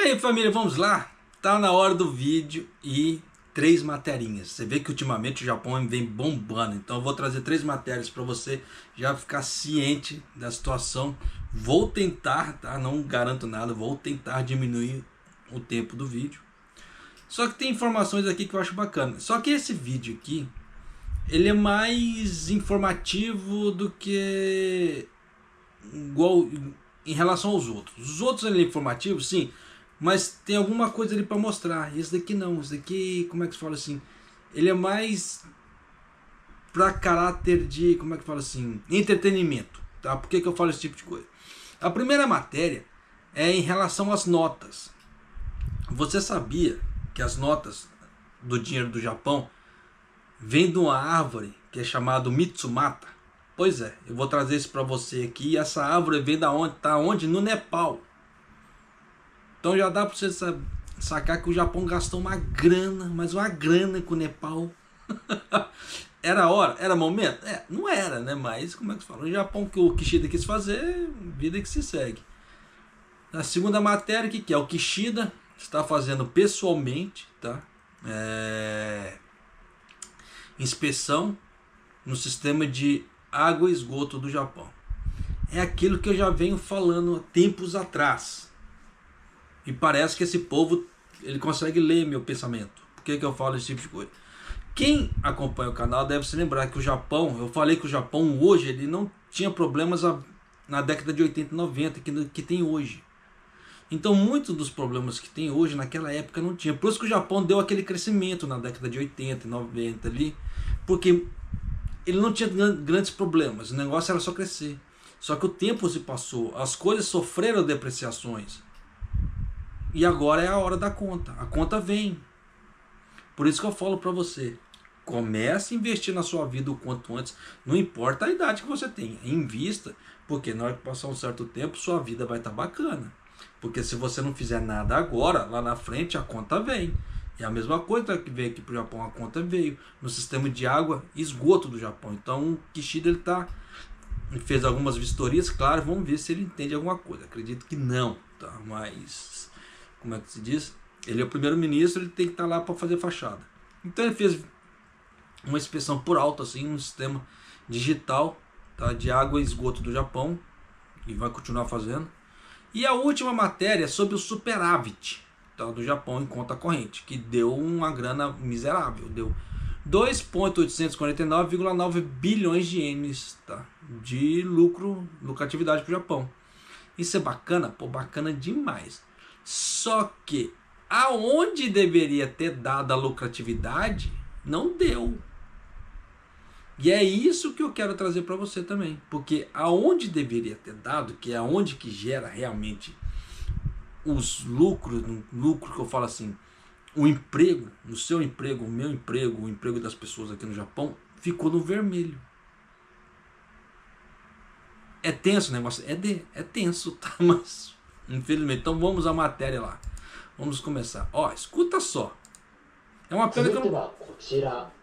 aí, família, vamos lá? Tá na hora do vídeo e 3 materinhas. Você vê que ultimamente o Japão vem bombando, então eu vou trazer 3 matérias para você já ficar ciente da situação. Vou tentar, tá? Não garanto nada, vou tentar diminuir o tempo do vídeo. Só que tem informações aqui que eu acho bacana. Só que esse vídeo aqui, ele é mais informativo do que igual em relação aos outros. Os outros ele é informativo, sim, mas tem alguma coisa ali para mostrar. Esse daqui não, esse daqui, como é que se fala assim? Ele é mais para caráter de, como é que fala assim? Entretenimento, tá? Por que que eu falo esse tipo de coisa? A primeira matéria é em relação às notas. Você sabia que as notas do dinheiro do Japão vêm de uma árvore que é chamada Mitsumata? Pois é, eu vou trazer isso para você aqui. Essa árvore vem da onde? Tá onde? No Nepal. Então já dá para você sacar que o Japão gastou uma grana, mas uma grana com o Nepal. Era hora? Era momento? Não era, né? Mas como é que se fala? O Japão que o Kishida quis fazer, vida que se segue. A segunda matéria, o que é? O Kishida está fazendo pessoalmente, tá? Inspeção no sistema de água e esgoto do Japão. É aquilo que eu já venho falando há tempos atrás. E parece que esse povo, ele consegue ler meu pensamento. Por que que eu falo esse tipo de coisa? Quem acompanha o canal deve se lembrar que o Japão, eu falei que o Japão hoje, ele não tinha problemas na década de 80 e 90 que tem hoje. Então muitos dos problemas que tem hoje, naquela época não tinha. Por isso que o Japão deu aquele crescimento na década de 80 e 90 ali. Porque ele não tinha grandes problemas, o negócio era só crescer. Só que o tempo se passou, as coisas sofreram depreciações. E agora é a hora da conta. A conta vem. Por isso que eu falo para você, comece a investir na sua vida o quanto antes. Não importa a idade que você tenha, invista, porque na hora que passar um certo tempo, sua vida vai estar bacana. Porque se você não fizer nada agora, lá na frente a conta vem. É a mesma coisa que veio aqui para o Japão, a conta veio no sistema de água e esgoto do Japão. Então o Kishida ele fez algumas vistorias, claro, vamos ver se ele entende alguma coisa. Acredito que não, tá? Mas como é que se diz? Ele é o primeiro-ministro, ele tem que estar lá para fazer fachada. Então ele fez uma inspeção por alto assim no sistema digital, tá, de água e esgoto do Japão, e vai continuar fazendo. E a última matéria é sobre o superávit, tá, do Japão em conta corrente, que deu uma grana miserável, deu 2.849,9 bilhões de ienes, tá, de lucratividade para o Japão. Isso é bacana? Pô, bacana demais. Só que aonde deveria ter dado a lucratividade, não deu. E é isso que eu quero trazer para você também. Porque aonde deveria ter dado, que é aonde que gera realmente os lucros, lucro que eu falo assim, o emprego, o seu emprego, o meu emprego, o emprego das pessoas aqui no Japão, ficou no vermelho. É tenso o negócio? É tenso, tá? Mas, infelizmente, então vamos à matéria lá. Vamos começar. Ó, escuta só. É uma pena que eu não...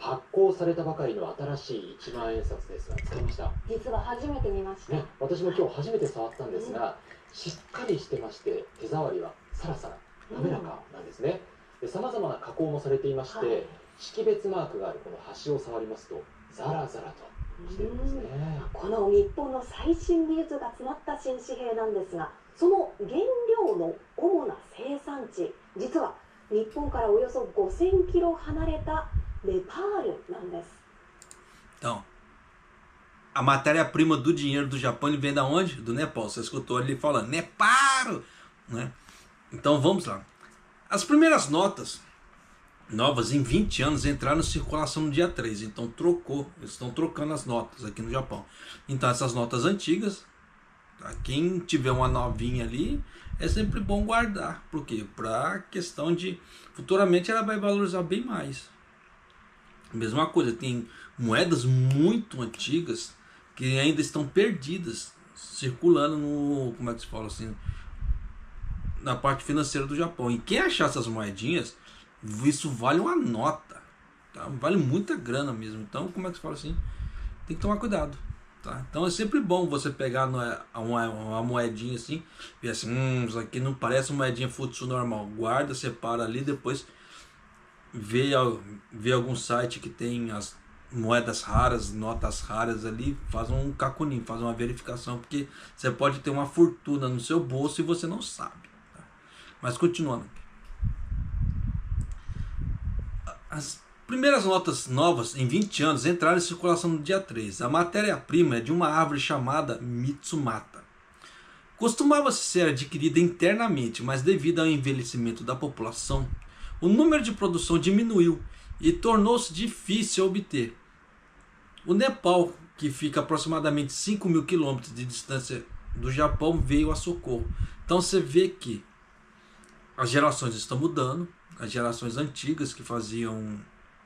発行されたばかりの新しい1万円札ですが使いました。実は初めて見ました。ね、私も今日初めて触ったんですが、しっかりしてまして手触りはサラサラ滑らかなんですね。さまざまな加工もされていまして、識別マークがあるこの端を触りますとザラザラとしてるんですね。この日本の最新技術が詰まった新紙幣なんですが、その原料の主な生産地、実は日本からおよそ5000キロ離れたネパールなんです。 Então, a matéria-prima do dinheiro do Japão ele vem da onde? Do Nepal. Você escutou ele falando Nepal, né? Então vamos lá. As primeiras notas novas em 20 anos entraram em circulação no dia 3. Então trocou. Eles estão trocando as notas aqui no Japão. Então essas notas antigas, tá? Quem tiver uma novinha ali, é sempre bom guardar. Por quê? Para questão de futuramente ela vai valorizar bem mais. Mesma coisa, tem moedas muito antigas que ainda estão perdidas, circulando no, como é que se fala assim, na parte financeira do Japão. E quem achar essas moedinhas, isso vale uma nota, tá? Vale muita grana mesmo. Então, como é que se fala assim? Tem que tomar cuidado. Tá? Então é sempre bom você pegar uma moedinha assim, ver assim, isso aqui não parece uma moedinha futsu normal. Guarda, separa ali, depois vê algum site que tem as moedas raras, notas raras ali, faz um cacuninho, faz uma verificação, porque você pode ter uma fortuna no seu bolso e você não sabe. Tá? Mas continuando. As primeiras notas novas em 20 anos entraram em circulação no dia 3. A matéria-prima é de uma árvore chamada Mitsumata. Costumava ser adquirida internamente, mas devido ao envelhecimento da população, o número de produção diminuiu e tornou-se difícil obter. O Nepal, que fica aproximadamente 5.000 quilômetros de distância do Japão, veio a socorro. Então você vê que as gerações estão mudando. As gerações antigas que faziam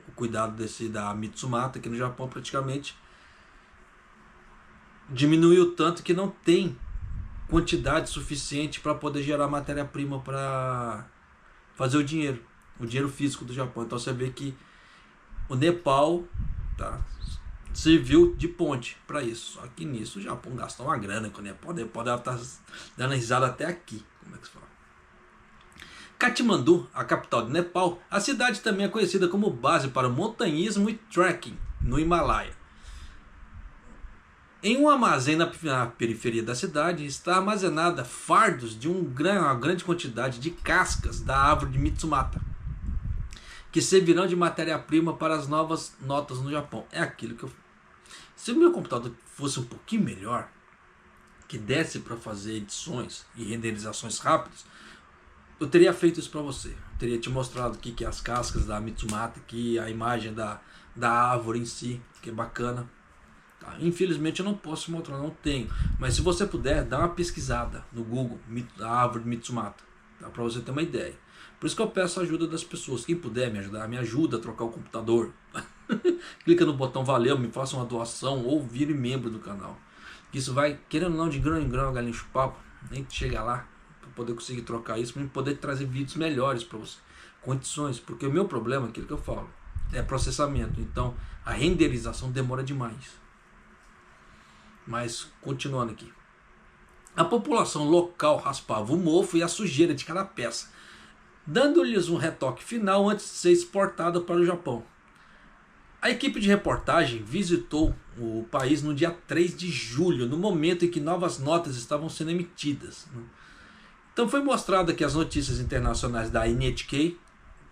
o cuidado da Mitsumata aqui no Japão praticamente diminuiu tanto que não tem quantidade suficiente para poder gerar matéria-prima para fazer o dinheiro físico do Japão. Então você vê que o Nepal, tá, serviu de ponte para isso. Só que nisso o Japão gastou uma grana com o Nepal. O Nepal deve estar dando risada até aqui. Como é que se fala? Katmandu, a capital do Nepal, a cidade também é conhecida como base para montanhismo e trekking no Himalaia. Em um armazém na periferia da cidade está armazenada fardos de uma grande quantidade de cascas da árvore de Mitsumata, que servirão de matéria-prima para as novas notas no Japão. É aquilo que eu... Se o meu computador fosse um pouquinho melhor, que desse para fazer edições e renderizações rápidas, eu teria feito isso para você. Eu teria te mostrado o que é as cascas da Mitsumata, aqui a imagem da árvore em si, que é bacana. Tá? Infelizmente eu não posso mostrar, não tenho. Mas se você puder, dá uma pesquisada no Google, a árvore Mitsumata, tá? Para você ter uma ideia. Por isso que eu peço a ajuda das pessoas. Quem puder me ajudar, me ajuda a trocar o computador. Clica no botão valeu, me faça uma doação ou vire membro do canal. Isso vai, querendo ou não, de grão em grão, a galinha chupa papo, nem chegar lá para poder conseguir trocar isso, para poder trazer vídeos melhores para você. Condições, porque o meu problema, aquilo que eu falo, é processamento. Então a renderização demora demais. Mas continuando aqui. A população local raspava o mofo e a sujeira de cada peça, dando-lhes um retoque final antes de ser exportada para o Japão. A equipe de reportagem visitou o país no dia 3 de julho, no momento em que novas notas estavam sendo emitidas. Então foi mostrado aqui as notícias internacionais da NHK.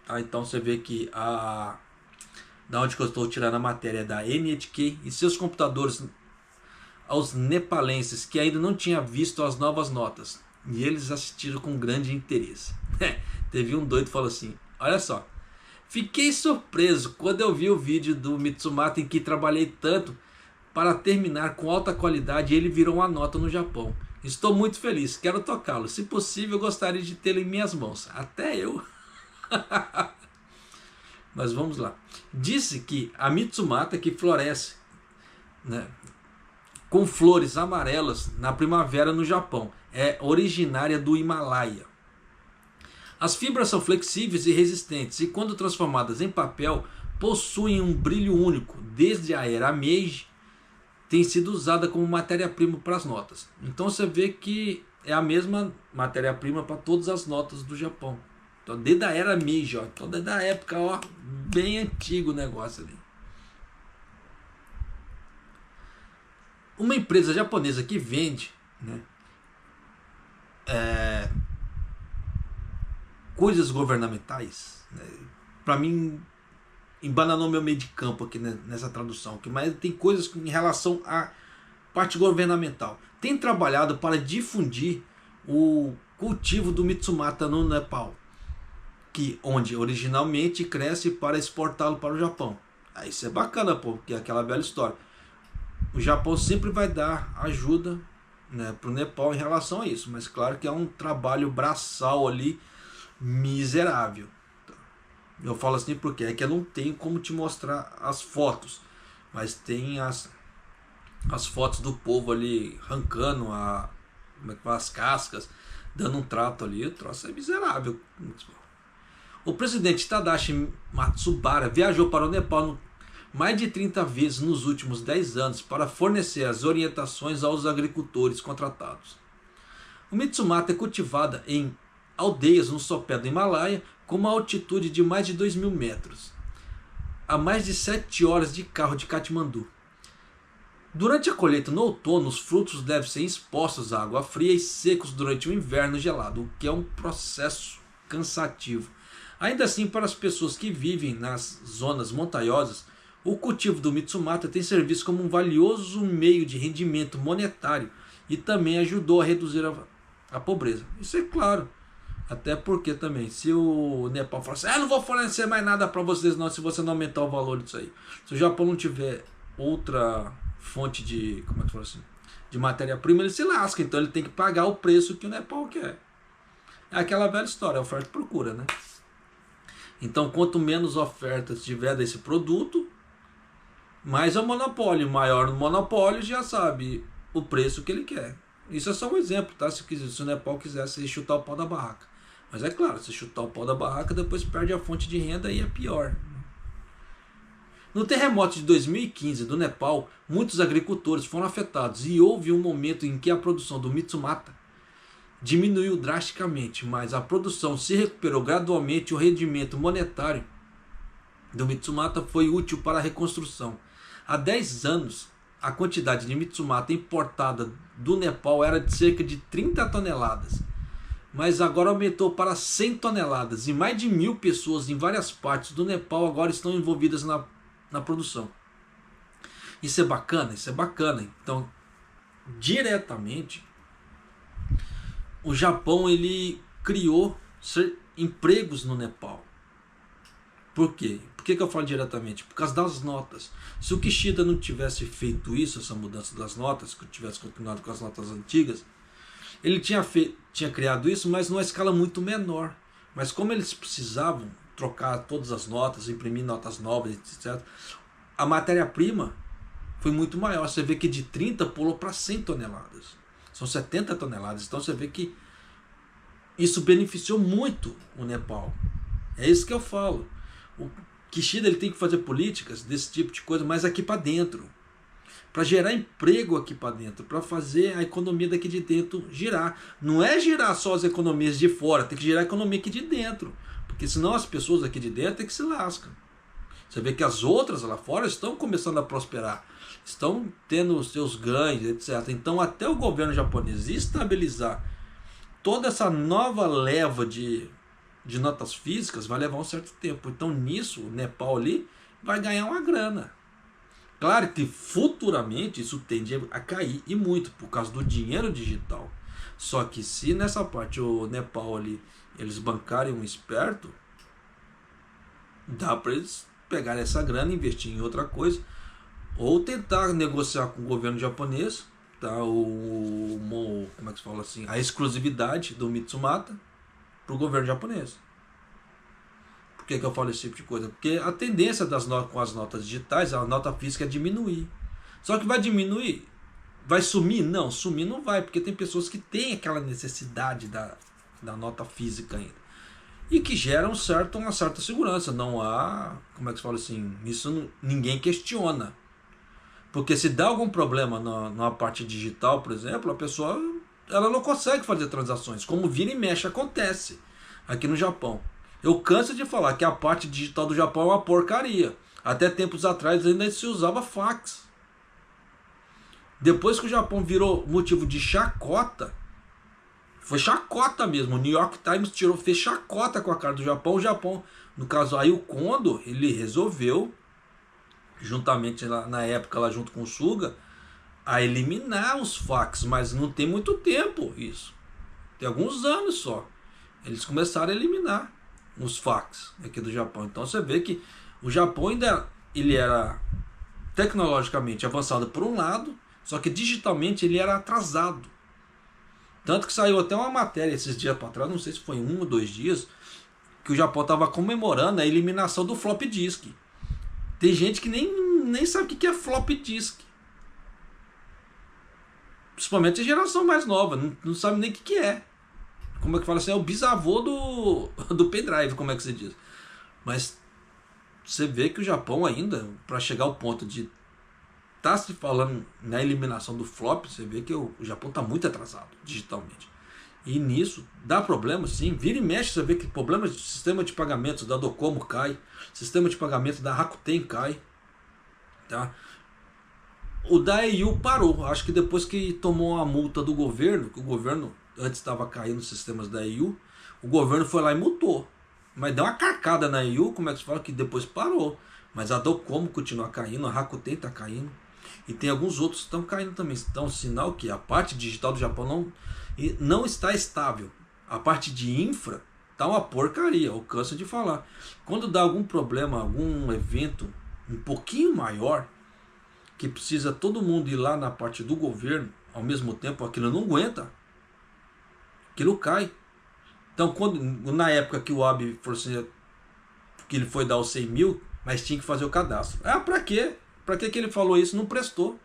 Tá? Então você vê que da onde que eu estou tirando a matéria é da NHK e seus computadores aos nepalenses que ainda não tinham visto as novas notas. E eles assistiram com grande interesse. Teve um doido que falou assim, olha só, fiquei surpreso quando eu vi o vídeo do Mitsumata em que trabalhei tanto para terminar com alta qualidade e ele virou uma nota no Japão. Estou muito feliz, quero tocá-lo. Se possível, gostaria de tê-lo em minhas mãos. Até eu. Mas vamos lá. Disse que a Mitsumata, que floresce, né, com flores amarelas na primavera no Japão, é originária do Himalaia. As fibras são flexíveis e resistentes e, quando transformadas em papel, possuem um brilho único. Desde a era Meiji, tem sido usada como matéria-prima para as notas. Então você vê que é a mesma matéria-prima para todas as notas do Japão. Então, desde a era Meiji, ó, então desde a época, ó, bem antigo o negócio ali. Uma empresa japonesa que vende, né, coisas governamentais, né, para mim embananou meu meio de campo aqui nessa tradução, mas tem coisas em relação à parte governamental. Tem trabalhado para difundir o cultivo do Mitsumata no Nepal, onde originalmente cresce, para exportá-lo para o Japão. Isso é bacana, pô, porque é aquela velha história. O Japão sempre vai dar ajuda, né, para o Nepal em relação a isso, mas claro que é um trabalho braçal ali miserável. Eu falo assim porque é que eu não tenho como te mostrar as fotos, mas tem as fotos do povo ali arrancando as cascas, dando um trato ali. O troço é miserável. O presidente Tadashi Matsubara viajou para o Nepal mais de 30 vezes nos últimos 10 anos para fornecer as orientações aos agricultores contratados. O Mitsumata é cultivada em aldeias no sopé do Himalaia com uma altitude de mais de 2.000 metros, a mais de 7 horas de carro de Katmandu. Durante a colheita no outono, os frutos devem ser expostos à água fria e secos durante o inverno gelado, o que é um processo cansativo. Ainda assim, para as pessoas que vivem nas zonas montanhosas, o cultivo do Mitsumata tem serviço como um valioso meio de rendimento monetário e também ajudou a reduzir a pobreza. Isso é claro. Até porque também, se o Nepal falar assim, não vou fornecer mais nada para vocês não, se você não aumentar o valor disso aí. Se o Japão não tiver outra fonte de, como é que fala assim, de matéria-prima, ele se lasca. Então ele tem que pagar o preço que o Nepal quer. É aquela velha história, oferta e procura, né? Então quanto menos ofertas tiver desse produto, mais é o monopólio. Maior o monopólio, já sabe o preço que ele quer. Isso é só um exemplo, tá? Se o Nepal quisesse chutar o pau da barraca. Mas é claro, se chutar o pau da barraca, depois perde a fonte de renda e é pior. No terremoto de 2015 do Nepal, muitos agricultores foram afetados e houve um momento em que a produção do Mitsumata diminuiu drasticamente, mas a produção se recuperou gradualmente e o rendimento monetário do Mitsumata foi útil para a reconstrução. Há 10 anos, a quantidade de Mitsumata importada do Nepal era de cerca de 30 toneladas, mas agora aumentou para 100 toneladas e mais de 1.000 pessoas em várias partes do Nepal agora estão envolvidas na produção. Isso é bacana, isso é bacana. Então, diretamente, o Japão ele criou empregos no Nepal. Por quê? Por que eu falo diretamente? Por causa das notas. Se o Kishida não tivesse feito isso, essa mudança das notas, que tivesse continuado com as notas antigas, ele tinha criado isso, mas numa escala muito menor. Mas como eles precisavam trocar todas as notas, imprimir notas novas, etc., a matéria-prima foi muito maior. Você vê que de 30 pulou para 100 toneladas. São 70 toneladas. Então você vê que isso beneficiou muito o Nepal. É isso que eu falo. O Kishida ele tem que fazer políticas desse tipo de coisa, mas aqui para dentro. Para gerar emprego aqui para dentro. Para fazer a economia daqui de dentro girar. Não é girar só as economias de fora. Tem que girar a economia aqui de dentro. Porque senão as pessoas aqui de dentro é que se lascam. Você vê que as outras lá fora estão começando a prosperar. Estão tendo os seus ganhos, etc. Então até o governo japonês estabilizar toda essa nova leva de notas físicas vai levar um certo tempo. Então nisso o Nepal ali vai ganhar uma grana. Claro que futuramente isso tende a cair e muito por causa do dinheiro digital. Só que se nessa parte o Nepal ali eles bancarem um esperto, dá para eles pegarem essa grana e investir em outra coisa ou tentar negociar com o governo japonês, tá? Como é que se fala assim, a exclusividade do Mitsumata para o governo japonês. Por que eu falo esse tipo de coisa? Porque a tendência com as notas digitais, a nota física é diminuir. Só que vai diminuir? Vai sumir? Não, sumir não vai, porque tem pessoas que têm aquela necessidade da nota física ainda. E que gera uma certa segurança. Não há, como é que se fala assim, isso ninguém questiona. Porque se dá algum problema na parte digital, por exemplo, a pessoa ela não consegue fazer transações. Como vira e mexe acontece aqui no Japão. Eu canso de falar que a parte digital do Japão é uma porcaria. Até tempos atrás ainda se usava fax. Depois que o Japão virou motivo de chacota, foi chacota mesmo. O New York Times fez chacota com a cara do Japão. O Japão, no caso aí o Kondo, ele resolveu, juntamente na época lá junto com o Suga, a eliminar os fax. Mas não tem muito tempo isso. Tem alguns anos só. Eles começaram a eliminar os fax aqui do Japão. Então você vê que o Japão ainda ele era tecnologicamente avançado por um lado, só que digitalmente ele era atrasado. Tanto que saiu até uma matéria esses dias para trás, não sei se foi 1 ou 2 dias, que o Japão estava comemorando a eliminação do flop disk. Tem gente que nem sabe o que é flop disk. Principalmente a geração mais nova, não sabe nem o que é. Como é que fala assim? É o bisavô do pendrive, como é que se diz. Mas você vê que o Japão ainda, para chegar ao ponto de tá se falando na eliminação do flop, você vê que o Japão está muito atrasado digitalmente. E nisso dá problema, sim. Vira e mexe, você vê que problemas de sistema de pagamentos da Docomo cai, sistema de pagamentos da Rakuten cai, tá? O da EU parou. Acho que depois que tomou a multa do governo, que o governo antes estava caindo os sistemas da EU, o governo foi lá e multou. Mas deu uma carcada na EU, como é que se fala, que depois parou. Mas a Docomo continua caindo, a Rakuten está caindo. E tem alguns outros que estão caindo também. Então, sinal que a parte digital do Japão não está estável. A parte de infra está uma porcaria, eu canso de falar. Quando dá algum problema, algum evento um pouquinho maior, que precisa todo mundo ir lá na parte do governo, ao mesmo tempo aquilo não aguenta. Aquilo cai. Então, na época que o Abe falou assim, que ele foi dar os 100 mil, mas tinha que fazer o cadastro. Pra quê? Pra que ele falou isso? Não prestou.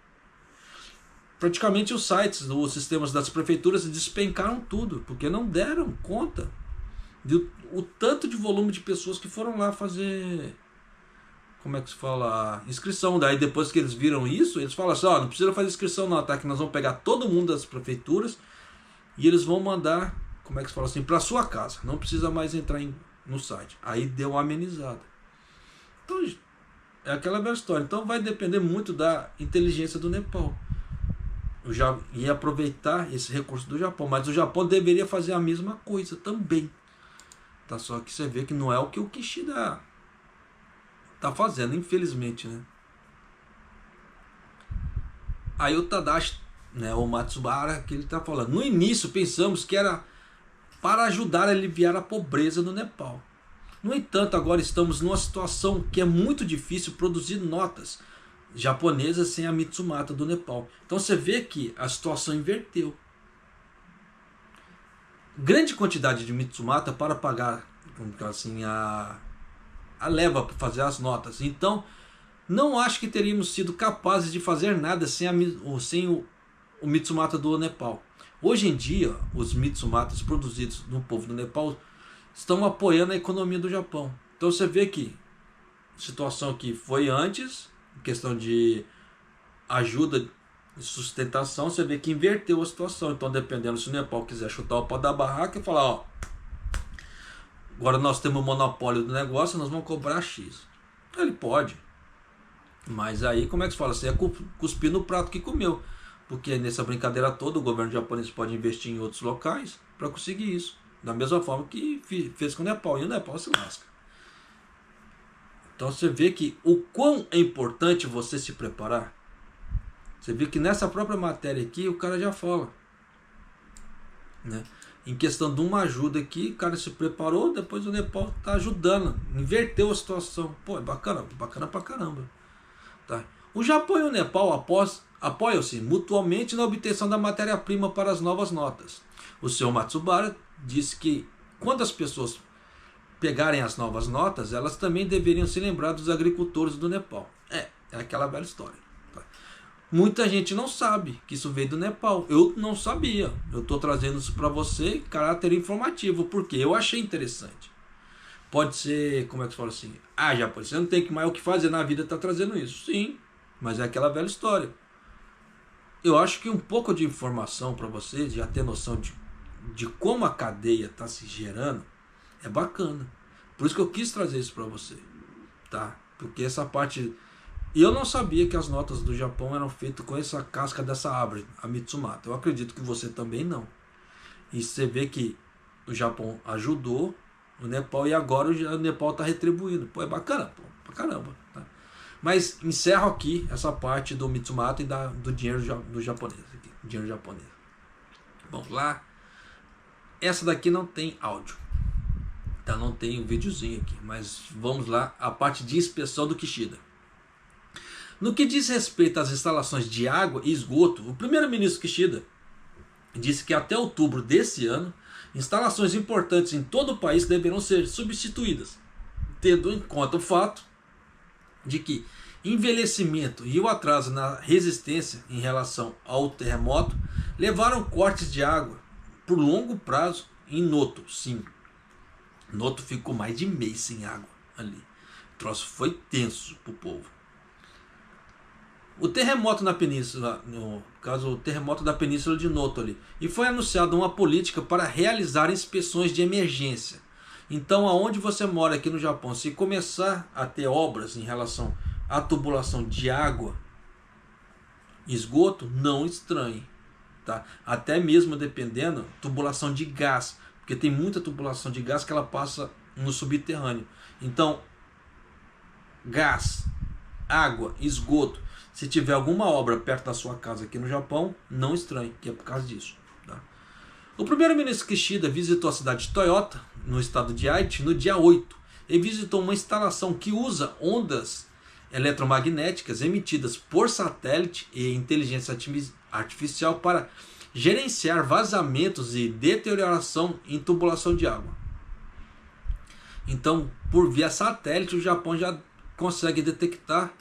Praticamente os sites, os sistemas das prefeituras despencaram tudo, porque não deram conta o tanto de volume de pessoas que foram lá fazer, como é que se fala, inscrição. Daí depois que eles viram isso, eles falam assim, não precisa fazer inscrição não, tá? Que nós vamos pegar todo mundo das prefeituras e eles vão mandar, como é que se fala assim, para sua casa. Não precisa mais entrar no site. Aí deu uma amenizada. Então, é aquela velha história. Então vai depender muito da inteligência do Nepal. Eu já ia aproveitar esse recurso do Japão, mas o Japão deveria fazer a mesma coisa também. Tá? Só que você vê que não é o que o Kishida tá fazendo, infelizmente, né? Aí o Tadashi, né, o Matsubara, que ele tá falando, no início pensamos que era para ajudar a aliviar a pobreza no Nepal. No entanto, agora estamos numa situação que é muito difícil produzir notas japonesas sem a Mitsumata do Nepal. Então você vê que a situação inverteu. Grande quantidade de Mitsumata para pagar, assim, a leva para fazer as notas. Então, não acho que teríamos sido capazes de fazer nada sem o Mitsumata do Nepal. Hoje em dia, os Mitsumatas produzidos no povo do Nepal estão apoiando a economia do Japão. Então você vê que a situação que foi antes, questão de ajuda de sustentação, você vê que inverteu a situação. Então, dependendo se o Nepal quiser chutar o pau da barraca e falar, agora nós temos o monopólio do negócio, nós vamos cobrar X. Ele pode. Mas aí, como é que se fala? Você é cuspir no prato que comeu. Porque nessa brincadeira toda, o governo japonês pode investir em outros locais para conseguir isso. Da mesma forma que fez com o Nepal. E o Nepal se lasca. Então você vê que o quão é importante você se preparar. Você vê que nessa própria matéria aqui, o cara já fala, né? Em questão de uma ajuda aqui, o cara se preparou, depois o Nepal está ajudando, inverteu a situação. Pô, é bacana pra caramba. Tá? O Japão e o Nepal apoiam-se mutuamente na obtenção da matéria-prima para as novas notas. O Sr. Matsubara disse que quando as pessoas pegarem as novas notas, elas também deveriam se lembrar dos agricultores do Nepal. É aquela velha história. Tá? Muita gente não sabe que isso veio do Nepal. Eu não sabia. Eu estou trazendo isso para você em caráter informativo, porque eu achei interessante. Pode ser, como é que se fala assim? Japão, você não tem mais o que fazer na vida, está trazendo isso. Sim, mas é aquela velha história. Eu acho que um pouco de informação para você, já ter noção de como a cadeia está se gerando, é bacana. Por isso que eu quis trazer isso para você. Tá? Porque essa parte... Eu não sabia que as notas do Japão eram feitas com essa casca dessa árvore, a Mitsumata. Eu acredito que você também não. E você vê que o Japão ajudou o Nepal e agora o Nepal está retribuindo. Pô, é bacana, pô, pra caramba. Tá? Mas encerro aqui essa parte do Mitsumata e do dinheiro do japonês. Aqui, dinheiro japonês. Vamos lá. Essa daqui não tem áudio. Tá? Não tem um videozinho aqui. Mas vamos lá. A parte de inspeção do Kishida. No que diz respeito às instalações de água e esgoto, o primeiro-ministro Kishida disse que até outubro desse ano, instalações importantes em todo o país deverão ser substituídas, tendo em conta o fato de que envelhecimento e o atraso na resistência em relação ao terremoto levaram cortes de água por longo prazo em Noto. Sim, Noto ficou mais de mês sem água ali. troço foi tenso pro povo. O terremoto na península, no caso o terremoto da península de Noto ali, e foi anunciada uma política para realizar inspeções de emergência. Então, aonde você mora aqui no Japão, se começar a ter obras em relação à tubulação de água, esgoto, não estranhe, tá? Até mesmo dependendo, tubulação de gás, porque tem muita tubulação de gás que ela passa no subterrâneo. Então, gás, água, esgoto, se tiver alguma obra perto da sua casa aqui no Japão, não estranhe, que é por causa disso, tá? O primeiro-ministro Kishida visitou a cidade de Toyota, no estado de Aichi, no dia 8, e visitou uma instalação que usa ondas eletromagnéticas emitidas por satélite e inteligência artificial para gerenciar vazamentos e deterioração em tubulação de água. Então, por via satélite, o Japão já consegue detectar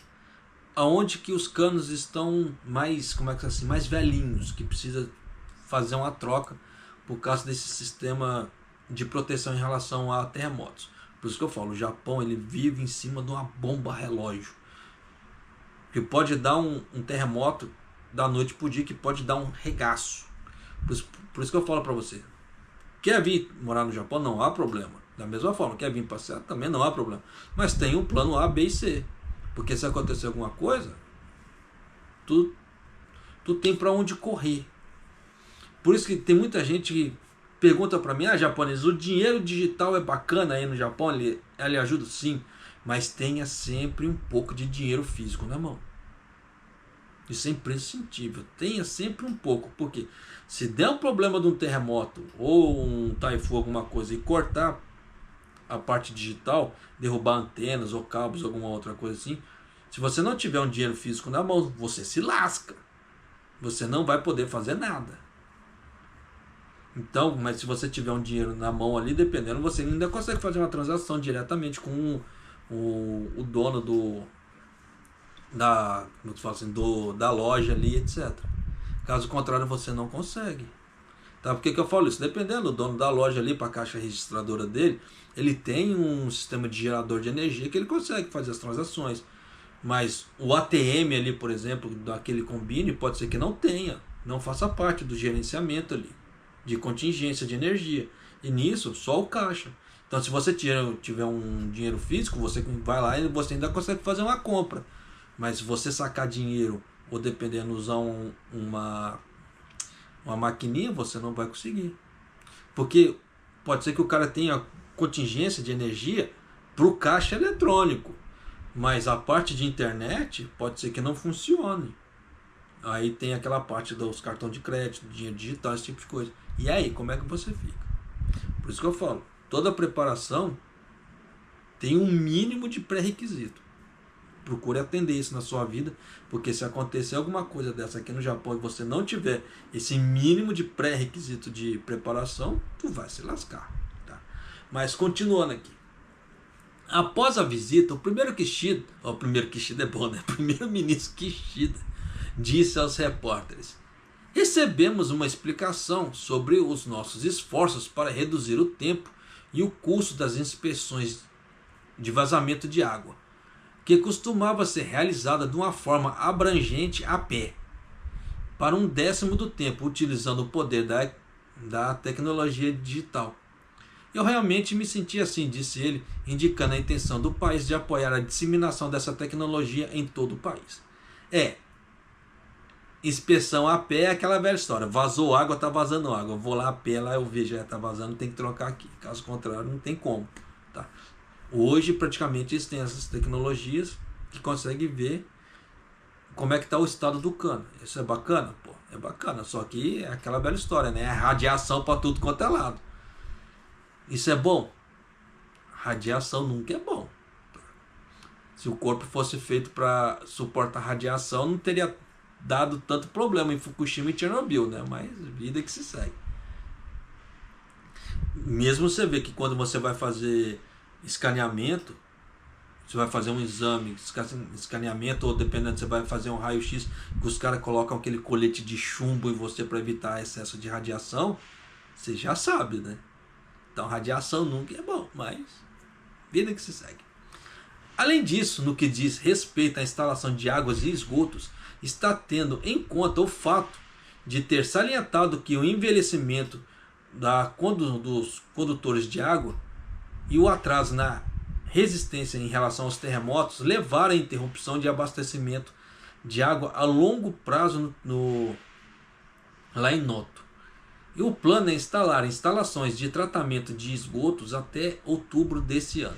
aonde que os canos estão mais, mais velhinhos, que precisa fazer uma troca por causa desse sistema de proteção em relação a terremotos. Por isso que eu falo, o Japão ele vive em cima de uma bomba relógio, que pode dar um terremoto da noite para o dia, que pode dar um regaço. Por isso que eu falo para você, quer vir morar no Japão, não há problema. Da mesma forma, quer vir passear, também não há problema. Mas tem um plano A, B e C. Porque se acontecer alguma coisa, tu tem para onde correr. Por isso que tem muita gente que pergunta para mim, japonês, o dinheiro digital é bacana aí no Japão? Ele ajuda? Sim, mas tenha sempre um pouco de dinheiro físico na mão. Isso é imprescindível. Tenha sempre um pouco, porque se der um problema de um terremoto ou um taifun, alguma coisa, e cortar a parte digital, derrubar antenas ou cabos, alguma outra coisa assim, se você não tiver um dinheiro físico na mão, você se lasca. Você não vai poder fazer nada. Então, mas se você tiver um dinheiro na mão ali, dependendo, você ainda consegue fazer uma transação diretamente com o dono da loja ali, etc. Caso contrário, você não consegue. Tá? Por que eu falo isso? Dependendo do dono da loja ali, para a caixa registradora dele, ele tem um sistema de gerador de energia que ele consegue fazer as transações. Mas o ATM ali, por exemplo, daquele combine, pode ser que não tenha, não faça parte do gerenciamento ali, de contingência de energia. E nisso, só o caixa. Então, se você tiver um dinheiro físico, você vai lá e você ainda consegue fazer uma compra. Mas se você sacar dinheiro, ou dependendo, usar uma maquininha, você não vai conseguir. Porque pode ser que o cara tenha contingência de energia para o caixa eletrônico. Mas a parte de internet pode ser que não funcione. Aí tem aquela parte dos cartões de crédito, dinheiro digital, esse tipo de coisa. E aí, como é que você fica? Por isso que eu falo, toda preparação tem um mínimo de pré-requisito. Procure atender isso na sua vida, porque se acontecer alguma coisa dessa aqui no Japão e você não tiver esse mínimo de pré-requisito de preparação, tu vai se lascar. Tá? Mas continuando aqui. Após a visita, o primeiro-ministro Kishida disse aos repórteres: recebemos uma explicação sobre os nossos esforços para reduzir o tempo e o custo das inspeções de vazamento de água, que costumava ser realizada de uma forma abrangente a pé, para 1/10 do tempo, utilizando o poder da tecnologia digital. Eu realmente me senti assim, disse ele, indicando a intenção do país de apoiar a disseminação dessa tecnologia em todo o país. Inspeção a pé é aquela velha história. Vazou água, tá vazando água. Eu vou lá a pé, lá eu vejo, já tá vazando, tem que trocar aqui. Caso contrário, não tem como. Tá? Hoje, praticamente, eles têm essas tecnologias que conseguem ver como é que tá o estado do cano. Isso é bacana? Pô, é bacana. Só que é aquela velha história, né? É radiação para tudo quanto é lado. Isso é bom? Radiação nunca é bom. Se o corpo fosse feito para suportar radiação, não teria dado tanto problema em Fukushima e Chernobyl, né? Mas vida que se segue. Mesmo você vê que quando você vai fazer escaneamento, você vai fazer um exame, escaneamento, ou dependendo, você vai fazer um raio-x, que os caras colocam aquele colete de chumbo em você para evitar excesso de radiação, você já sabe, né? Então radiação nunca é bom, mas vida que se segue. Além disso, no que diz respeito à instalação de águas e esgotos, está tendo em conta o fato de ter salientado que o envelhecimento dos condutores de água e o atraso na resistência em relação aos terremotos levaram à interrupção de abastecimento de água a longo prazo lá em Noto. E o plano é instalar instalações de tratamento de esgotos até outubro desse ano.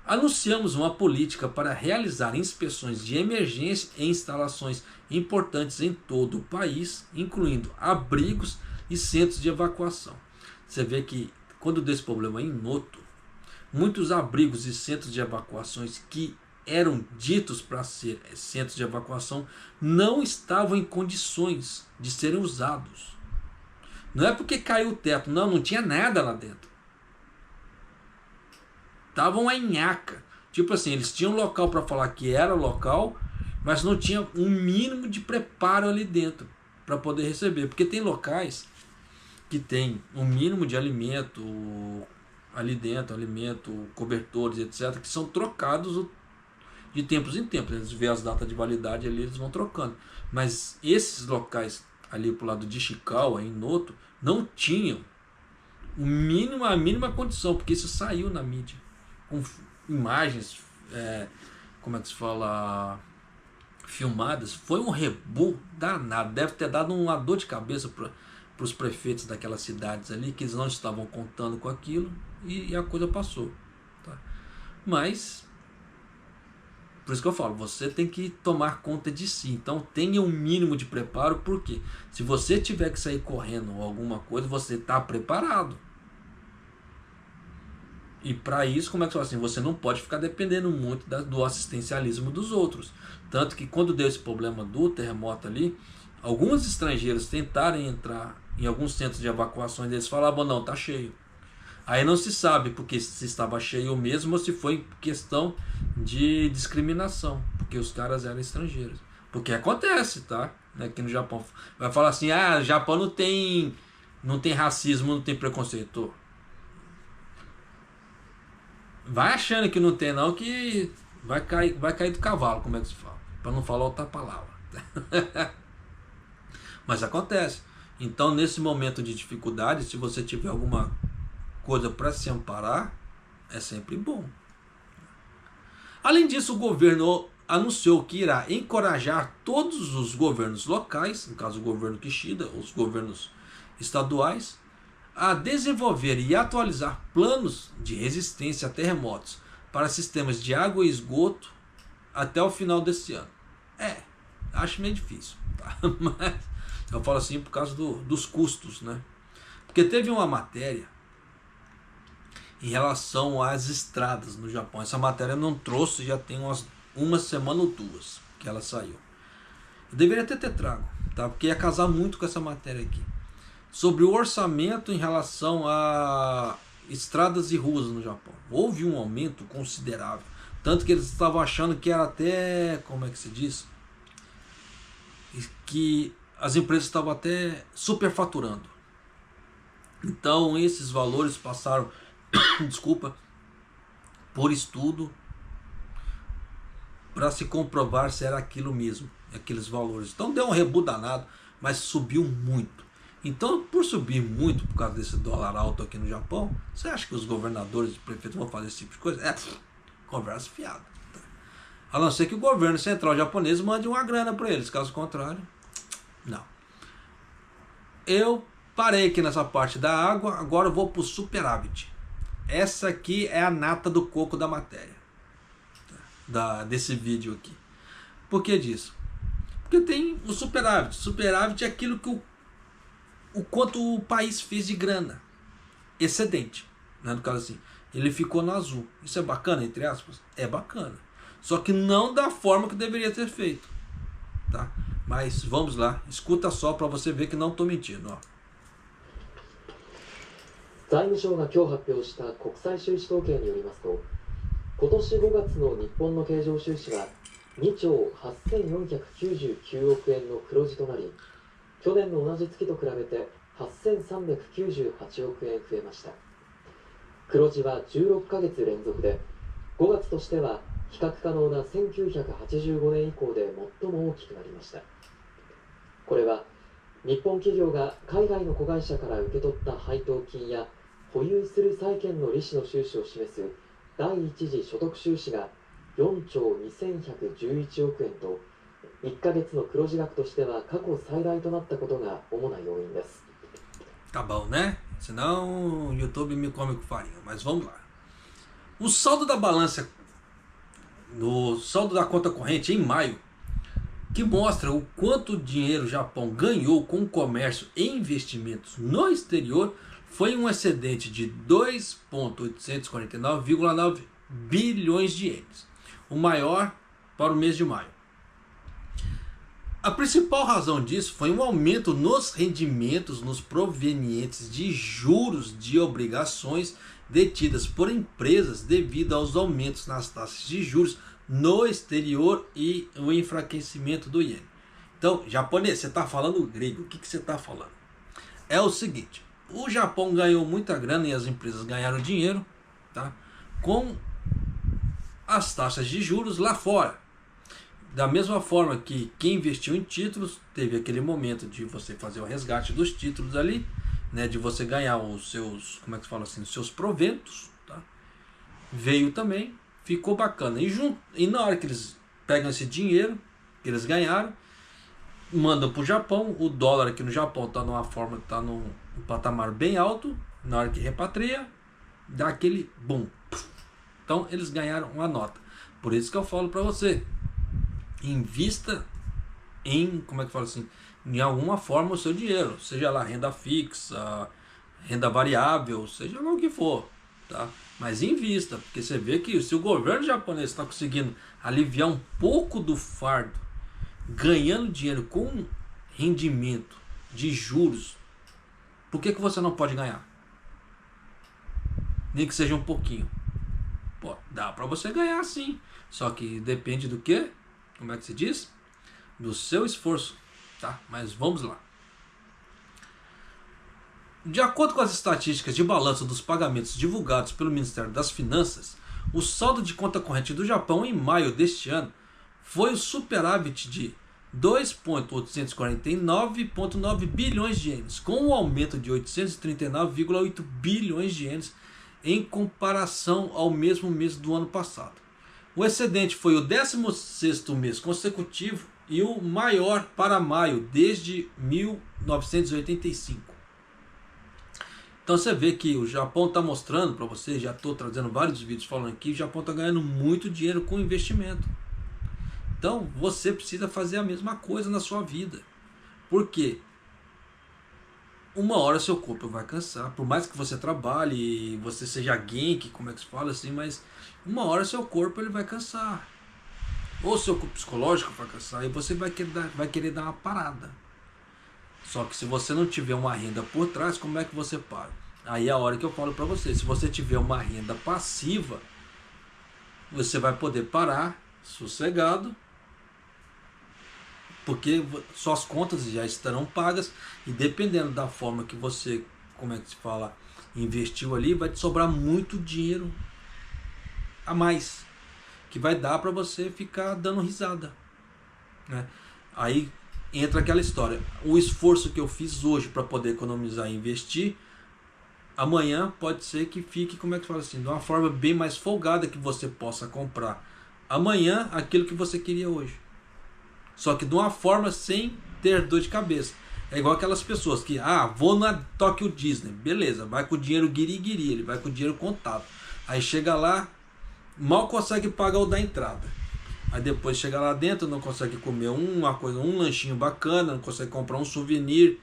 Anunciamos uma política para realizar inspeções de emergência em instalações importantes em todo o país, incluindo abrigos e centros de evacuação. Você vê que quando deu esse problema em Noto, muitos abrigos e centros de evacuações que eram ditos para ser centros de evacuação não estavam em condições de serem usados. Não é porque caiu o teto, não tinha nada lá dentro. Tava uma nhaca. Tipo assim, eles tinham um local para falar que era local, mas não tinha um mínimo de preparo ali dentro para poder receber. Porque tem locais que tem um mínimo de alimento ali dentro, cobertores, etc., que são trocados de tempos em tempos. Eles vê as datas de validade ali, eles vão trocando. Mas esses locais ali pro lado de Chicau, em Noto, não tinham a mínima condição, porque isso saiu na mídia. Com imagens, como é que se fala, filmadas. Foi um rebu danado. Deve ter dado uma dor de cabeça para os prefeitos daquelas cidades ali, que eles não estavam contando com aquilo, e a coisa passou. Tá? Mas, por isso que eu falo, você tem que tomar conta de si. Então tenha um mínimo de preparo, porque se você tiver que sair correndo ou alguma coisa, você está preparado. E para isso, como é que você fala assim? Você não pode ficar dependendo muito do assistencialismo dos outros. Tanto que quando deu esse problema do terremoto ali, alguns estrangeiros tentaram entrar em alguns centros de evacuação e eles falavam, não, tá cheio. Aí não se sabe porque se estava cheio mesmo ou se foi questão de discriminação, porque os caras eram estrangeiros. Porque acontece, tá? Aqui no Japão. Vai falar assim, Japão não tem racismo, não tem preconceito. Vai achando que não tem não, que vai cair do cavalo, como é que se fala? Para não falar outra palavra. Mas acontece. Então, nesse momento de dificuldade, se você tiver alguma coisa para se amparar, é sempre bom. Além disso, o governo anunciou que irá encorajar todos os governos locais, no caso o governo Kishida, os governos estaduais, a desenvolver e atualizar planos de resistência a terremotos para sistemas de água e esgoto até o final desse ano. Acho meio difícil, tá? Mas eu falo assim por causa dos custos, né? Porque teve uma matéria em relação às estradas no Japão. Essa matéria não trouxe, já tem uma semana ou duas que ela saiu. Eu deveria ter trago, tá? Porque ia casar muito com essa matéria aqui. Sobre o orçamento em relação a estradas e ruas no Japão. Houve um aumento considerável. Tanto que eles estavam achando que era até, como é que se diz? Que as empresas estavam até superfaturando. Então esses valores passaram, por estudo, para se comprovar se era aquilo mesmo, aqueles valores. Então deu um rebu danado, mas subiu muito. Então, por subir muito por causa desse dólar alto aqui no Japão, você acha que os governadores e prefeitos vão fazer esse tipo de coisa? Conversa fiada. A não ser que o governo central japonês mande uma grana para eles, caso contrário, não. Eu parei aqui nessa parte da água, agora eu vou para o superávit. Essa aqui é a nata do coco da matéria, desse vídeo aqui. Por que disso? Porque tem o superávit. Superávit é aquilo que o quanto o país fez de grana, excedente, né? No caso assim, ele ficou no azul. Isso é bacana, entre aspas? É bacana. Só que não da forma que deveria ter feito, tá? Mas vamos lá, escuta só para você ver que não estou mentindo, ó. 財務省が今日発表した国際収支統計によりますと、今年5月の日本の経常収支は2兆8499億円の黒字となり、去年の同じ月と比べて8398億円増えました。黒字は16ヶ月連続で、5月としては比較可能な1985年以降で最も大きくなりました。これは日本企業が海外の子会社から受け取った配当金や保有する債券の利子の収支を示す第一次所得収支が4兆2111億円と1ヶ月の黒字額としては過去最大となったことが主な要因です。Tá bom, né? Senão o YouTube me come com farinha. Mas vamos lá. O saldo da balança, no saldo da conta corrente em maio, que mostra o quanto dinheiro o Japão ganhou com o comércio e investimentos no exterior, foi um excedente de 2.849,9 bilhões de ienes, o maior para o mês de maio. A principal razão disso foi um aumento nos rendimentos nos provenientes de juros de obrigações detidas por empresas devido aos aumentos nas taxas de juros no exterior e o enfraquecimento do iene. Então, japonês, você está falando grego, o que você está falando? É o seguinte, o Japão ganhou muita grana e as empresas ganharam dinheiro, tá? Com as taxas de juros lá fora. Da mesma forma que quem investiu em títulos, teve aquele momento de você fazer o resgate dos títulos ali, né, de você ganhar os seus, como é que se fala assim, os seus proventos, tá? Veio também, ficou bacana. E na hora que eles pegam esse dinheiro que eles ganharam, mandam para o Japão, o dólar aqui no Japão está numa forma, está num patamar bem alto, na hora que repatria, dá aquele boom. Então eles ganharam uma nota. Por isso que eu falo para você, invista em, como é que fala assim, em alguma forma o seu dinheiro, seja lá renda fixa, renda variável, seja lá o que for, tá? Mas invista, porque você vê que se o governo japonês está conseguindo aliviar um pouco do fardo, ganhando dinheiro com rendimento de juros, por que você não pode ganhar? Nem que seja um pouquinho. Pô, dá para você ganhar sim, só que depende do quê? Como é que se diz? Do seu esforço, tá? Mas vamos lá. De acordo com as estatísticas de balanço dos pagamentos divulgados pelo Ministério das Finanças, o saldo de conta corrente do Japão em maio deste ano foi o superávit de 2.849,9 bilhões de ienes, com um aumento de 839,8 bilhões de ienes em comparação ao mesmo mês do ano passado. O excedente foi o 16º mês consecutivo e o maior para maio desde 1985. Então você vê que o Japão está mostrando para você, já estou trazendo vários vídeos falando aqui, o Japão está ganhando muito dinheiro com investimento. Então você precisa fazer a mesma coisa na sua vida. Por quê? Uma hora seu corpo vai cansar, por mais que você trabalhe, você seja genki, como é que se fala assim, mas uma hora seu corpo ele vai cansar. Ou seu corpo psicológico vai cansar e você vai querer dar uma parada. Só que se você não tiver uma renda por trás, como é que você para? Aí é a hora que eu falo para você, se você tiver uma renda passiva, você vai poder parar sossegado, porque suas contas já estarão pagas e dependendo da forma que você, como é que se fala, investiu ali, vai te sobrar muito dinheiro a mais, que vai dar para você ficar dando risada, né? Aí entra aquela história, o esforço que eu fiz hoje para poder economizar e investir, amanhã pode ser que fique, como é que fala assim, de uma forma bem mais folgada, que você possa comprar amanhã aquilo que você queria hoje. Só que de uma forma sem ter dor de cabeça. É igual aquelas pessoas que, vou na Tokyo Disney, beleza, vai com o dinheiro guiri-guiri, ele vai com o dinheiro contado. Aí chega lá, mal consegue pagar o da entrada. Aí depois chega lá dentro, não consegue comer um lanchinho bacana, não consegue comprar um souvenir,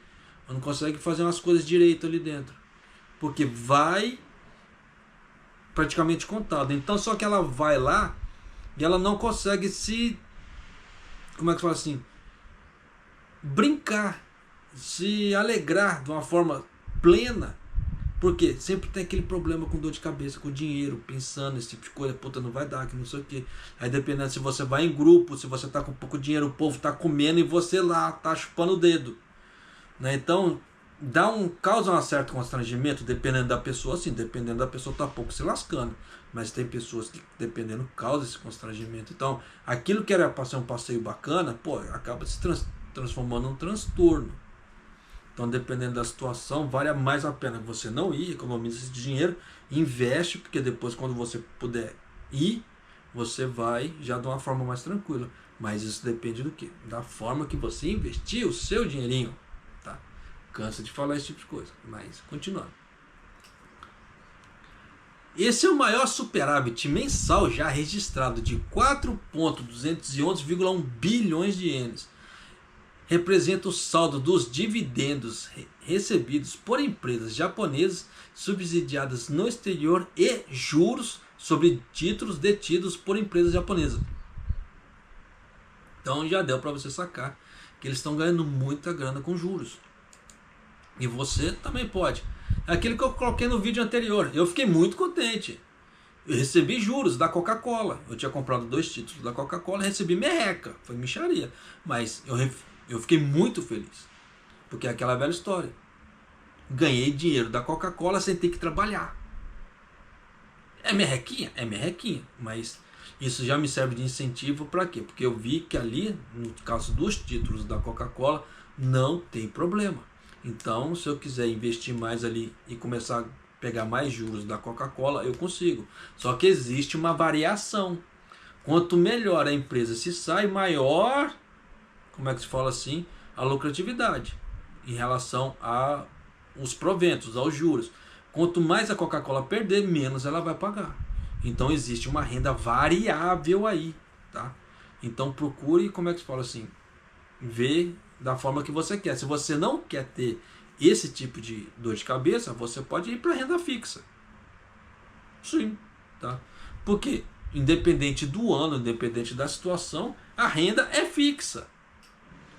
não consegue fazer umas coisas direito ali dentro. Porque vai praticamente contado. Então só que ela vai lá e ela não consegue se, como é que fala assim, brincar, se alegrar de uma forma plena, porque sempre tem aquele problema com dor de cabeça, com dinheiro, pensando esse tipo de coisa, puta, não vai dar, que não sei o que. Aí dependendo se você vai em grupo, se você tá com pouco dinheiro, o povo tá comendo e você lá tá chupando o dedo, né? Então causa um certo constrangimento, dependendo da pessoa, sim, dependendo da pessoa tá pouco se lascando. Mas tem pessoas que, dependendo, causa esse constrangimento. Então, aquilo que era para ser um passeio bacana, pô, acaba se transformando num transtorno. Então, dependendo da situação, vale mais a pena você não ir, economiza esse dinheiro, investe, porque depois, quando você puder ir, você vai já de uma forma mais tranquila. Mas isso depende do quê? Da forma que você investir o seu dinheirinho. Tá? Cansa de falar esse tipo de coisa, mas continuando. Esse é o maior superávit mensal já registrado, de 4,211,1 bilhões de ienes. Representa o saldo dos dividendos recebidos por empresas japonesas subsidiadas no exterior e juros sobre títulos detidos por empresas japonesas. Então já deu para você sacar que eles estão ganhando muita grana com juros. E você também pode. É aquilo que eu coloquei no vídeo anterior. Eu fiquei muito contente. Eu recebi juros da Coca-Cola. Eu tinha comprado 2 títulos da Coca-Cola e recebi merreca. Foi mixaria. Mas eu fiquei muito feliz. Porque é aquela velha história. Ganhei dinheiro da Coca-Cola sem ter que trabalhar. É merrequinha? É merrequinha. Mas isso já me serve de incentivo para quê? Porque eu vi que ali, no caso dos títulos da Coca-Cola, não tem problema. Então, se eu quiser investir mais ali e começar a pegar mais juros da Coca-Cola, eu consigo. Só que existe uma variação. Quanto melhor a empresa se sai, maior, como é que se fala assim, a lucratividade em relação aos proventos, aos juros. Quanto mais a Coca-Cola perder, menos ela vai pagar. Então existe uma renda variável aí, tá? Então procure, como é que se fala assim, ver da forma que você quer. Se você não quer ter esse tipo de dor de cabeça, você pode ir para renda fixa. Sim, tá? Porque independente do ano, independente da situação, a renda é fixa.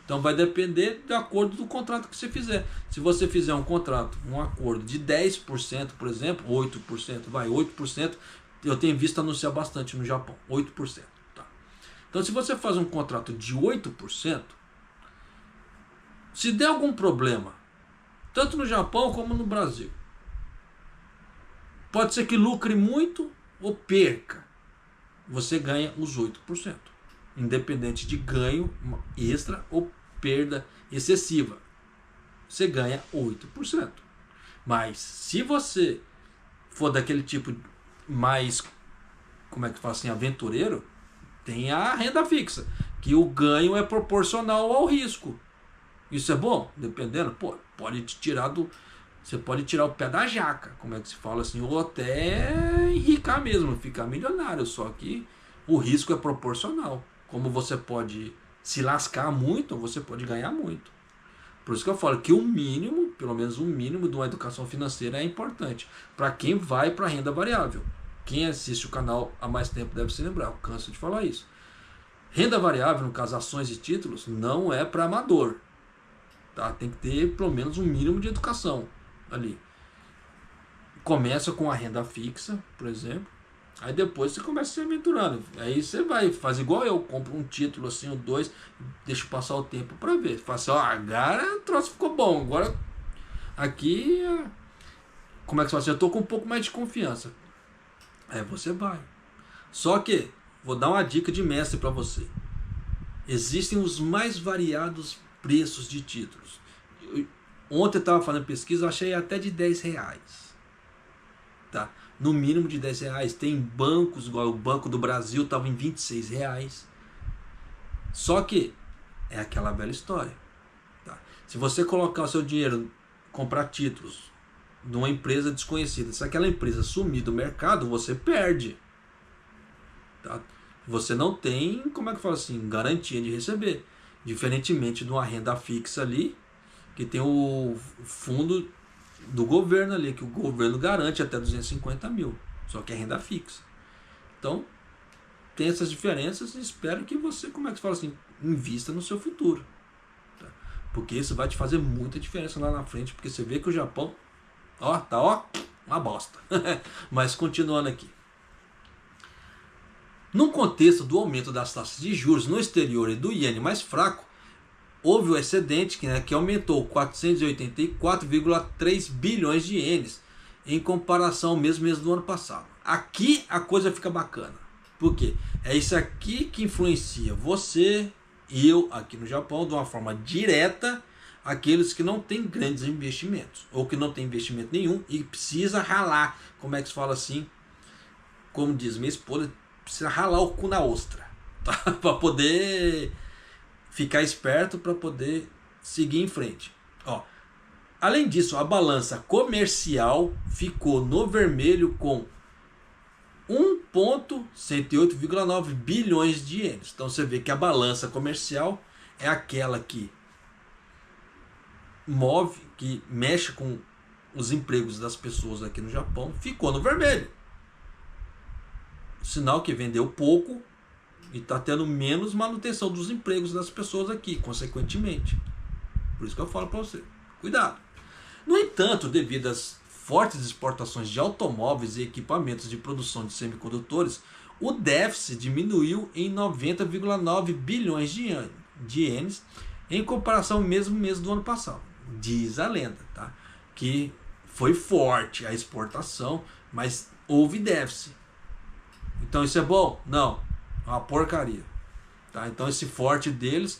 Então vai depender do acordo do contrato que você fizer. Se você fizer um contrato, um acordo de 10%, por exemplo, 8%, 8%, eu tenho visto anunciar bastante no Japão, 8%. Tá? Então se você faz um contrato de 8%, se der algum problema, tanto no Japão como no Brasil, pode ser que lucre muito ou perca. Você ganha os 8%. Independente de ganho extra ou perda excessiva. Você ganha 8%. Mas se você for daquele tipo mais, como é que fala assim, aventureiro, tem a renda fixa, que o ganho é proporcional ao risco. Isso é bom? Dependendo, pô, você pode tirar o pé da jaca, como é que se fala assim, ou até enricar mesmo, ficar milionário, só que o risco é proporcional. Como você pode se lascar muito, você pode ganhar muito. Por isso que eu falo que o mínimo, pelo menos o mínimo de uma educação financeira é importante para quem vai para a renda variável. Quem assiste o canal há mais tempo deve se lembrar, eu canso de falar isso. Renda variável, no caso ações e títulos, não é para amador. Tá? Tem que ter pelo menos um mínimo de educação ali. Começa com a renda fixa, por exemplo. Aí depois você começa a se aventurando. Aí você vai, faz igual eu, compro um título assim, ou 2, deixo passar o tempo para ver. Faz assim, ó, agora o troço ficou bom. Agora aqui, como é que você faz? Eu tô com um pouco mais de confiança. Aí você vai. Só que, vou dar uma dica de mestre para você. Existem os mais variados preços de títulos. Ontem eu estava fazendo pesquisa, eu achei até de R$10. Tá? No mínimo de R$10. Tem bancos, igual o Banco do Brasil estava em R$26. Só que é aquela velha história. Tá? Se você colocar o seu dinheiro, comprar títulos de uma empresa desconhecida, se aquela empresa sumir do mercado, você perde. Tá? Você não tem, como é que fala assim, garantia de receber. Diferentemente de uma renda fixa ali, que tem o fundo do governo ali, que o governo garante até 250 mil. Só que é renda fixa. Então, tem essas diferenças e espero que você, como é que se fala assim, invista no seu futuro. Tá? Porque isso vai te fazer muita diferença lá na frente, porque você vê que o Japão, tá uma bosta. Mas continuando aqui. Num contexto do aumento das taxas de juros no exterior e do iene mais fraco, houve o excedente que aumentou 484,3 bilhões de ienes em comparação ao mesmo mês do ano passado. Aqui a coisa fica bacana. Por quê? É isso aqui que influencia você e eu aqui no Japão de uma forma direta, aqueles que não têm grandes investimentos ou que não têm investimento nenhum e precisa ralar, como é que se fala assim, como diz minha esposa, precisa ralar o cu na ostra, tá? Para poder ficar esperto, para poder seguir em frente. Ó, além disso, a balança comercial ficou no vermelho com 1,108,9 bilhões de ienes. Então você vê que a balança comercial é aquela que move, que mexe com os empregos das pessoas aqui no Japão, ficou no vermelho. Sinal que vendeu pouco e está tendo menos manutenção dos empregos das pessoas aqui, consequentemente. Por isso que eu falo para você, cuidado. No entanto, devido às fortes exportações de automóveis e equipamentos de produção de semicondutores, o déficit diminuiu em 90,9 bilhões de ienes em comparação ao mesmo mês do ano passado. Diz a lenda, tá? Que foi forte a exportação, mas houve déficit. Então isso é bom? Não, é uma porcaria, tá? Então esse forte deles,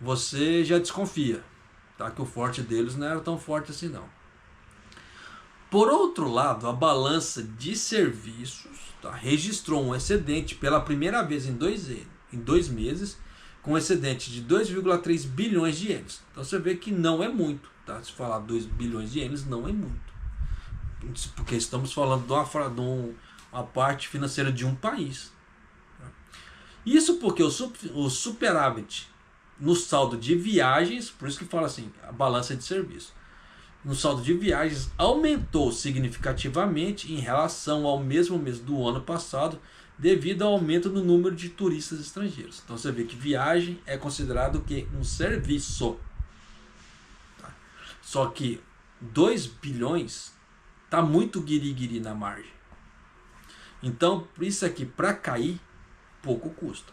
você já desconfia, tá? Que o forte deles não era tão forte assim não. Por outro lado, a balança de serviços, tá, registrou um excedente pela primeira vez em dois meses, com um excedente de 2,3 bilhões de ienes. Então você vê que não é muito, tá? Se falar 2 bilhões de ienes, não é muito, porque estamos falando de uma parte financeira de um país. Isso porque o superávit no saldo de viagens, por isso que fala assim, a balança de serviço, no saldo de viagens aumentou significativamente em relação ao mesmo mês do ano passado, devido ao aumento no número de turistas estrangeiros. Então você vê que viagem é considerado que um serviço. Tá? Só que 2 bilhões está muito guiri-guiri na margem. Então, isso aqui para cair, pouco custa.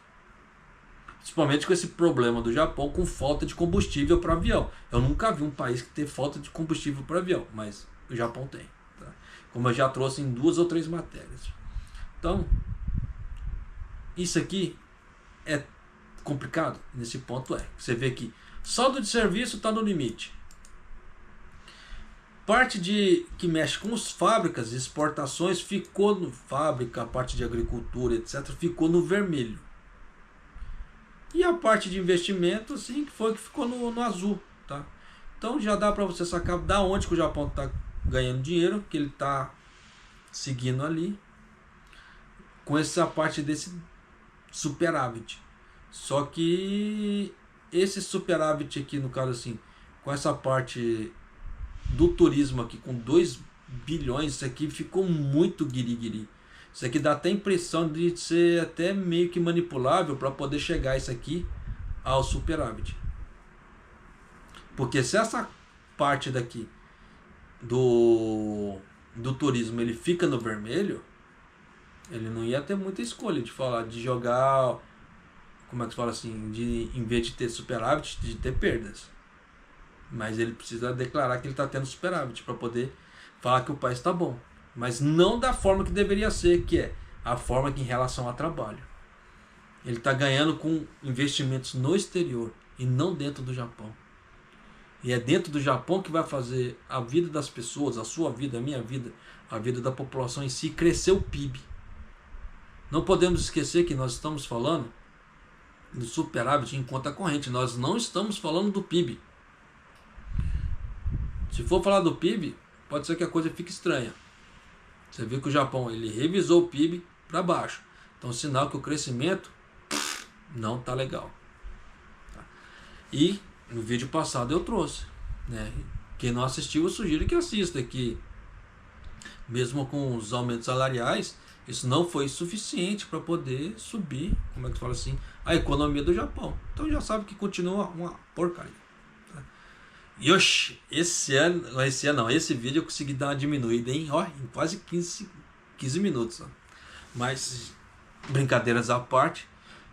Principalmente com esse problema do Japão com falta de combustível para avião. Eu nunca vi um país que tem falta de combustível para avião, mas o Japão tem. Tá? Como eu já trouxe em 2 ou 3 matérias. Então, isso aqui é complicado. Nesse ponto é. Você vê que saldo de serviço está no limite. Parte que mexe com as fábricas, exportações, ficou no fábrica, a parte de agricultura, etc., ficou no vermelho. E a parte de investimento, sim, que ficou no azul. Tá? Então já dá para você sacar da onde que o Japão está ganhando dinheiro, que ele está seguindo ali, com essa parte desse superávit. Só que esse superávit aqui, no caso assim, com essa parte do turismo aqui com 2 bilhões, isso aqui ficou muito guiri-guiri. Isso aqui dá até a impressão de ser até meio que manipulável para poder chegar isso aqui ao superávit. Porque se essa parte daqui do turismo ele fica no vermelho, ele não ia ter muita escolha de falar, de jogar, como é que se fala assim, em vez de ter superávit, de ter perdas. Mas ele precisa declarar que ele está tendo superávit para poder falar que o país está bom. Mas não da forma que deveria ser, que é a forma que em relação a trabalho. Ele está ganhando com investimentos no exterior e não dentro do Japão. E é dentro do Japão que vai fazer a vida das pessoas, a sua vida, a minha vida, a vida da população em si, crescer o PIB. Não podemos esquecer que nós estamos falando do superávit em conta corrente. Nós não estamos falando do PIB. Se for falar do PIB, pode ser que a coisa fique estranha. Você viu que o Japão ele revisou o PIB para baixo. Então, sinal que o crescimento não está legal. Tá? E no vídeo passado eu trouxe. Né? Quem não assistiu, eu sugiro que assista. Que mesmo com os aumentos salariais, isso não foi suficiente para poder subir, como é que fala assim, a economia do Japão. Então já sabe que continua uma porcaria. E oxe, esse vídeo eu consegui dar uma diminuída em quase 15 minutos. Ó. Mas, brincadeiras à parte,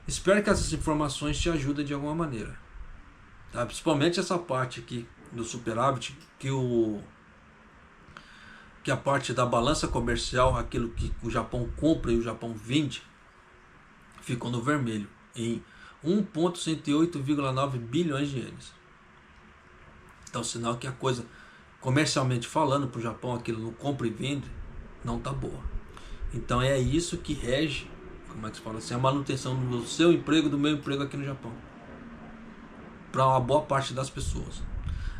espero que essas informações te ajudem de alguma maneira. tá? Principalmente essa parte aqui do superávit, que a parte da balança comercial, aquilo que o Japão compra e o Japão vende, ficou no vermelho, em 1,108,9 bilhões de ienes. Então, sinal que a coisa, comercialmente falando, para o Japão, aquilo no compra e vende, não está boa. Então é isso que rege, como é que se fala assim, a manutenção do seu emprego, do meu emprego aqui no Japão, para uma boa parte das pessoas.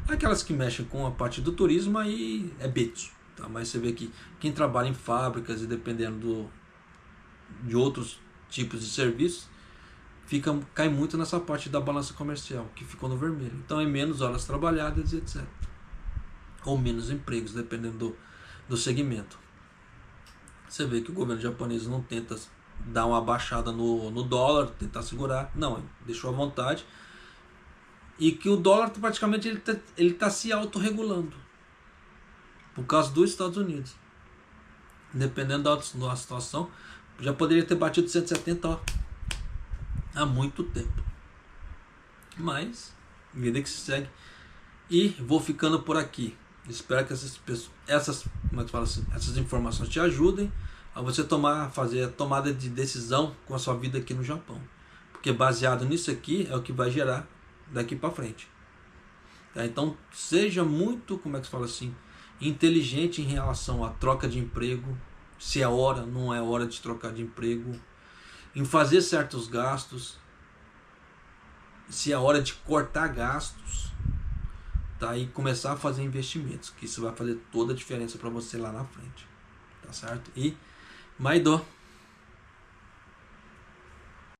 Aquelas que mexem com a parte do turismo, aí é betsu, tá? Mas você vê que quem trabalha em fábricas e dependendo de outros tipos de serviços, cai muito nessa parte da balança comercial, que ficou no vermelho. Então é menos horas trabalhadas e etc. Ou menos empregos, dependendo do segmento. Você vê que o governo japonês não tenta dar uma baixada no dólar, tentar segurar. Não, deixou à vontade. E que o dólar praticamente ele tá se autorregulando. Por causa dos Estados Unidos. Dependendo da situação, já poderia ter batido 170, ó, há muito tempo. Mas, vida que se segue. E vou ficando por aqui. Espero que como é que fala assim, essas informações te ajudem a você fazer a tomada de decisão com a sua vida aqui no Japão. Porque baseado nisso aqui é o que vai gerar daqui para frente. Tá? Então seja muito, como é que se fala assim, inteligente em relação à troca de emprego. Se é hora, não é hora de trocar de emprego. Em fazer certos gastos. Se é hora de cortar gastos. Tá? E começar a fazer investimentos, que isso vai fazer toda a diferença para você lá na frente, tá certo? E Maido!